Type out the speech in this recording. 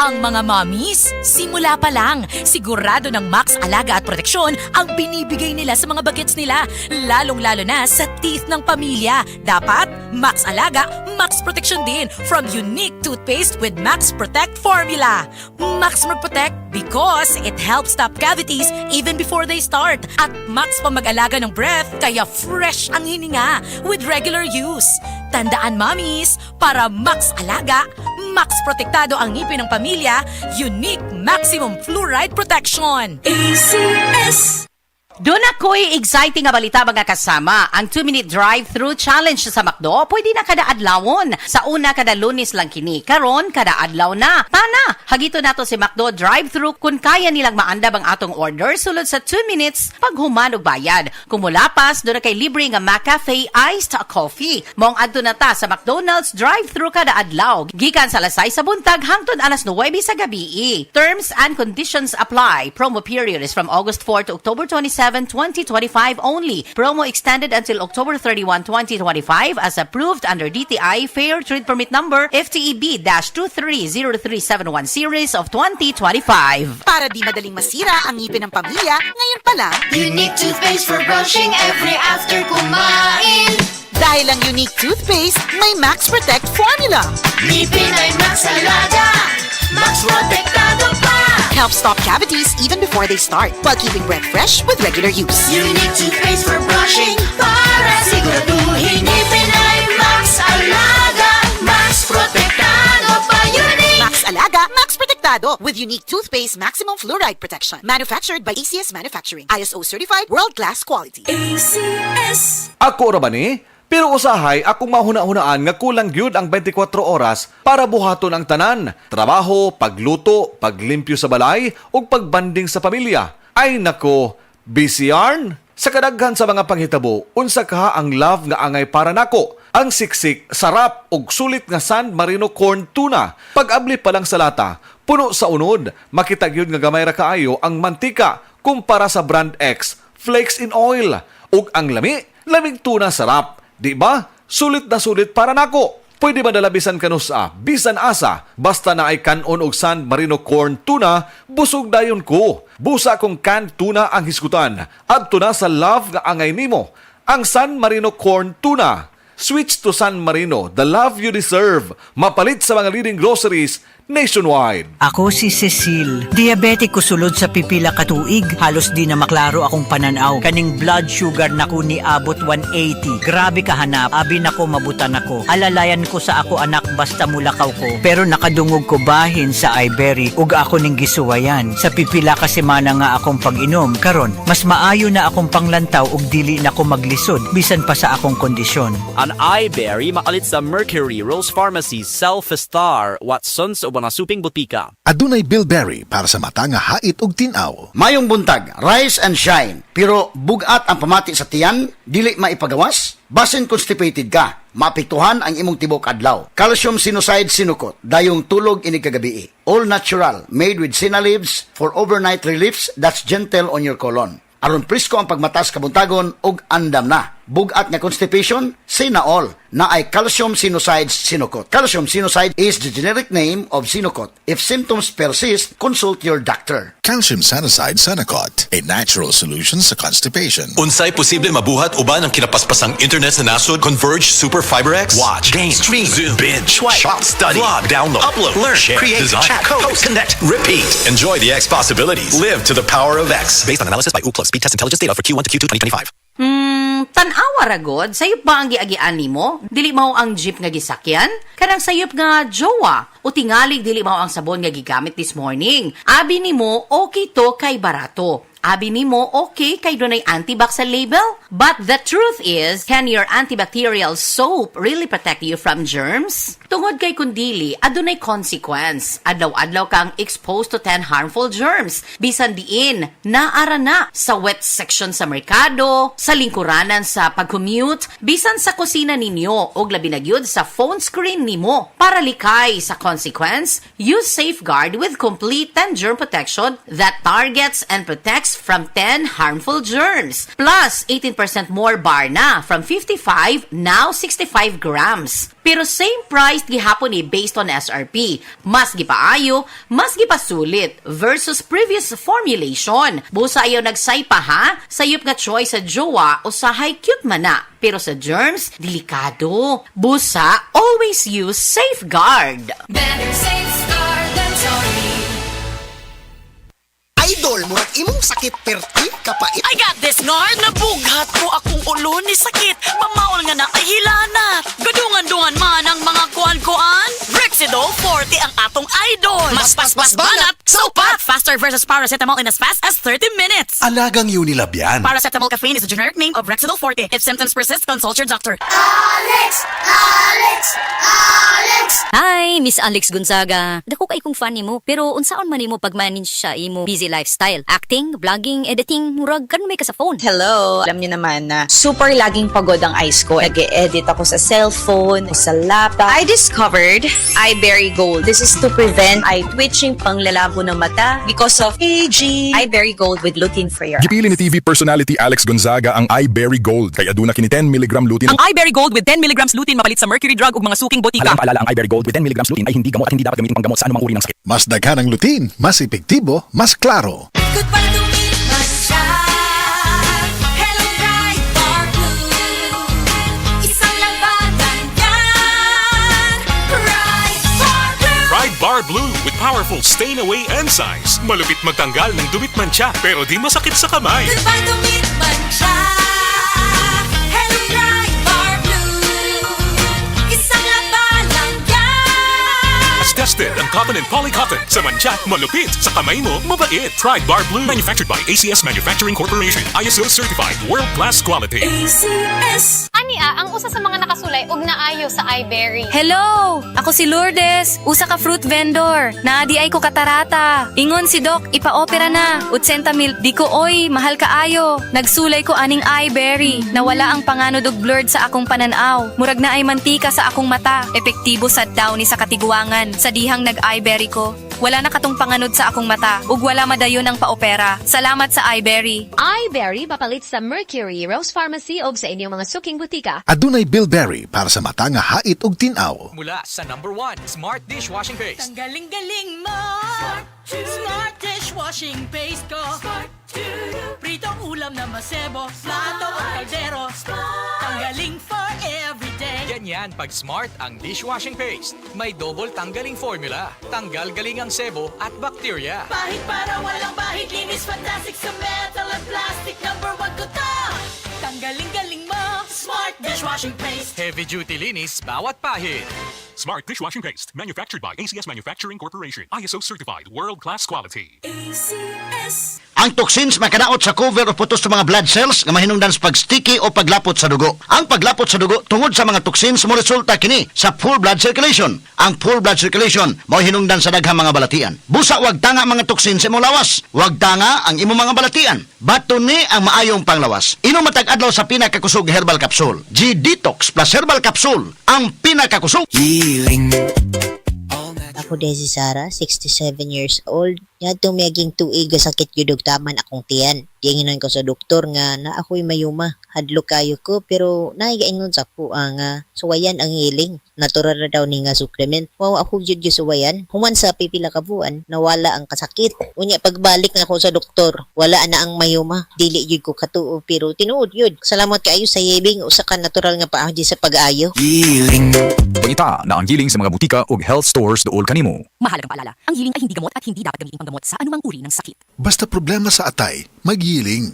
Ang mga mommies, simula pa lang, sigurado ng Max Alaga at Proteksyon ang binibigay nila sa mga bagets nila, lalong-lalo na sa teeth ng pamilya. Dapat, Max Alaga, Max Proteksyon din from Unique Toothpaste with Max Protect Formula. Max Protect because it helps stop cavities even before they start. At Max pa mag-alaga ng breath, kaya fresh ang hininga with regular use. Tandaan, mommies, para Max Alaga, Max Protektado ang ngipin ng pamilya, Unique Maximum Fluoride Protection. ACS! Doon ako'y exciting nga balita mga kasama. Ang 2-minute drive-thru challenge sa McDo, pwede na kada adlawon. Sa una kada Lunes lang kini, karon kada adlaw na. Tana, hagito nato si McDo drive-thru kung kaya nilang maandab ang atong order sulod sa 2 minutes pag human og bayad. Kung mulapas, doon na kay libre nga McCafe iced coffee. Mong adto na ta sa McDonald's drive-thru kada adlaw. Gikan sa alas 6 sa buntag hangtod alas 9 sa gabi. Terms and conditions apply. Promo period is from August 4 to October 27, 2025 only. Promo extended until October 31, 2025 as approved under DTI Fair Trade Permit Number FTEB-230371 Series of 2025. Para di madaling masira ang ngipin ng pamilya, ngayon pa lang, Unique toothpaste for brushing every after kumain. dahil ang Unique Toothpaste may Max Protect Formula. Ngipin ay Max Alaga, Max Protektado pa. Helps stop cavities even before they start while keeping breath fresh with regular use. Unique toothpaste for brushing para siguraduhin ngipin ay Max Alaga, Max Protektado pa. Unique! Max Alaga, Max Protektado with Unique Toothpaste Maximum Fluoride Protection. Manufactured by ACS Manufacturing. ISO certified world-class quality. ACS! Ako ra ba ni? Pero usahay akong mahuna-hunaan nga kulang gyud ang 24 oras para buhaton ang tanan. Trabaho, pagluto, paglimpyo sa balay, ug pagbanding sa pamilya. Ay nako, busy yarn? Sa kadaghan sa mga panghitabo, unsa kaha ang love nga angay para nako? Ang siksik, sarap ug sulit nga San Marino corn tuna. Pag-abli pa lang sa lata, puno sa unod, makita gyud nga gamay ra kaayo ang mantika kumpara sa brand X, flakes in oil. Ug ang lamig tuna sarap. Di ba? Sulit na sulit para nako. Pwede madalabisan kanusa, bisan asa, basta na ay kanon og San Marino corn tuna, busog dayon ko. Busa kong canned tuna ang hisgutan. Adto na sa love nga angay nimo, ang San Marino corn tuna. Switch to San Marino, the love you deserve. Mapalit sa mga leading groceries nationwide. Ako si Cecil. Diabetic ko sulod sa pipila ka tuig. Halos di na maklaro akong pananaw. Kaning blood sugar nako ni abot 180. Grabe kahanap. Abi nako mabutan ako. Alalayan ko sa ako anak basta mulakaw ko. Pero nakadungog ko bahin sa iBerry ug ako ning gisuwayan. Sa pipila ka semana nga akong pag-inom. Karon, mas maayo na akong panglantaw ug dili na ko maglisod bisan pa sa akong kondisyon. An iBerry maalit sa Mercury, Rose Pharmacy, Self-Star, Watson's o Banasuping Butika. Adunay bilberry para sa mata nga hait ug tin-aw. Mayong buntag, rise and shine. Pero bugat ang pamati sa tiyan, dili maipagawas. Basin constipated ka, maapektuhan ang imong tibok adlaw. Calcium sinucide sinukot, dayong tulog ini kagabi. All natural, made with senna leaves for overnight reliefs that's gentle on your colon. Aron presko ang pagmatas kabuntagon ug andam na. Bugat nga constipation, say na all, na ay calcium sinucide sinukot. Calcium sinucide is the generic name of sinukot. If symptoms persist, consult your doctor. Calcium Sanicide Sanacot, a natural solution sa constipation. Unsay posible mabuhat uban ang kinapaspasang internet sa nasod? Converge Super Fiber X. Watch, game, stream, zoom, binge, swipe, shop, study, vlog, download, upload, learn, share, create, design, chat, code, post, connect, repeat. Enjoy the X possibilities. Live to the power of X. Based on analysis by Ookla Speed Test Intelligence data for Q1 to Q2 2025. Tanawa ragod, sayop ba ang giagian nimo? Dili mao ang jeep nga gisakyan? Kanang sayop nga jowa? O tingalig dili mao ang sabon nga gigamit this morning? Abi nimo, okay to kay barato. Abi nimo, okay kay dunay antibac sa label? But the truth is, can your antibacterial soap really protect you from germs? Tungod kay kundili, adunay consequence. Adlaw-adlaw kang exposed to 10 harmful germs. Bisan diin, naara na sa wet section sa merkado, sa lingkuranan sa pag-commute, bisan sa kusina ninyo, o labi na gyud sa phone screen nimo. Para likay sa consequence, use Safeguard with complete 10 germ protection that targets and protects less from 10 harmful germs. Plus, 18% more bar na from 55, now 65 grams. Pero same price gihapon ni based on SRP. Mas gipaayo, mas gipasulit versus previous formulation. Busa ayaw nagsaypa ha? Sayop nga choice sa jowa o sa high cute mana. Pero sa germs, delikado. Busa, always use Safeguard. Better safe guard than sorry. Idol mo imong sakit perti kapait. I got this, Nard. Nabughat ko akong ulo ni sakit. Mamaol nga na ay hilanat. Gadungan-dungan man ang mga kuan-kuan. Brexidol 40 ang atong idol. Mas paspas banat, sopat. Faster versus paracetamol in as fast as 30 minutes. Alagang Unilab yan. Paracetamol caffeine is the generic name of Brexidol 40. If symptoms persist, consult your doctor. Hi, Miss Alex Gonzaga. Dako kay kong fan nimo, pero unsaon man nimo pag-manage sa imo busy lifestyle? Acting, vlogging, editing, murag kan may ka sa phone. Hello! Alam niyo naman na super laging pagod ang eyes ko. Nag-e-edit ako sa cellphone, sa laptop. I discovered iBerry Gold. This is to prevent eye twitching, panglalabo ng mata because of aging. iBerry Gold with lutein free. Gipili ni TV personality Alex Gonzaga ang iBerry Gold kay aduna kini 10 mg lutein. Ang iBerry Gold with 10 mg lutein mapalit sa mercury drug ug mga suking botika. Paalala ang iBerry Gold with 10 mg lutein ay hindi gamot at hindi dapat gamitin panggamot sa anumang uri ng sakit. Mas daghan ang lutein, mas epektibo, mas klaro. Goodbye to me, Masya. Hello, bright bar blue. Isang labanan yan. Bright bar blue. Pride Bar Blue with powerful stain-away enzymes. Malupit magtanggal ng dumit mancha pero di masakit sa kamay. Goodbye to me, Masya. Hello, bright bar blue. Isang labanan yan. As tested ang cotton and polycotton sa mancha, malupit sa kamay mo, mabait. Pride Bar Blue manufactured by ACS Manufacturing Corporation. ISO certified world-class quality. ACS. Ania, ang usa sa mga nakasulay og naayo sa iBerry. Hello! Ako si Lourdes, usa ka fruit vendor. Naadi ay ko katarata. Ingon si Doc, ipa-opera na. 80,000 di ko oy, mahal kaayo. Nagsulay ko aning iBerry. Nawala ang panganod og blurred sa akong pananaw. Murag na ay mantika sa akong mata. Epektibo sad daw ni sa katiguangan. Sa dihang nag-iBerry ko. Wala na katong panganod sa akong mata ug wala madayon ang paopera. Salamat sa iBerry. iBerry papalit sa Mercury, Rose Pharmacy o sa inyong mga suking butika. Adunay Bilberry para sa mata nga hait ug tin-aw. Mula sa number 1, Smart Dishwashing Paste. Ang galing-galing mo. Smart dishwashing paste ko. Pritong ulam na masebo. Plato o kaldero. Tanggaling for everyday. Ganyan pag Smart ang dishwashing paste. May double tanggaling formula. Tanggal galing ang sebo at bacteria. Bahit para walang bahit. Linis fantastic sa metal at plastic. Number 1 ko to. Tanggaling-galing mo. Smart dishwashing paste. Heavy duty linis bawat pahid. Smart Dishwashing Paste. Manufactured by ACS Manufacturing Corporation. ISO certified world-class quality. ACS. Ang toxins makadaot sa cover o putos sa mga blood cells nga mahinungdan sa pag-sticky o paglapot sa dugo. Ang paglapot sa dugo tungod sa mga toxins mo resulta kini sa full blood circulation. Ang full blood circulation mao hinungdan sa daghang mga balatian. Busa wag tanga mga toxins sa imong lawas. Wag tanga ang imong mga balatian. Baton ni ang maayong panglawas. Inom matag adlaw sa pinakakusog herbal capsule. G-Detox plus herbal capsule ang pinakakusog. Ako din si Sarah, 67 years old. Yadtong miyaging tuig sakit yudog taman akong tiyan. Diyanginan ko sa doktor nga na ako'y mayuma. Hadlo kayo ko pero naigaingon sa ko nga suwayan ang hiling. Natural na daw ni nga supplement. Wow, ako jud yung suwayan. Human sa pipila ka buwan, nawala ang kasakit. Unya pagbalik na ako sa doktor, wala na ang mayuma. Dili jud ko katuo pero tinuod yun. Salamat kaayo sa yebing usa ka natural nga paagi sa pag-ayo. Pangita na ang giling sa mga butika ug health stores dool kanimo. Mahalagang paalala, ang healing ay hindi gamot at hindi dapat gamitin panggamot sa anumang uri ng sakit. Basta problema sa atay, maghiling.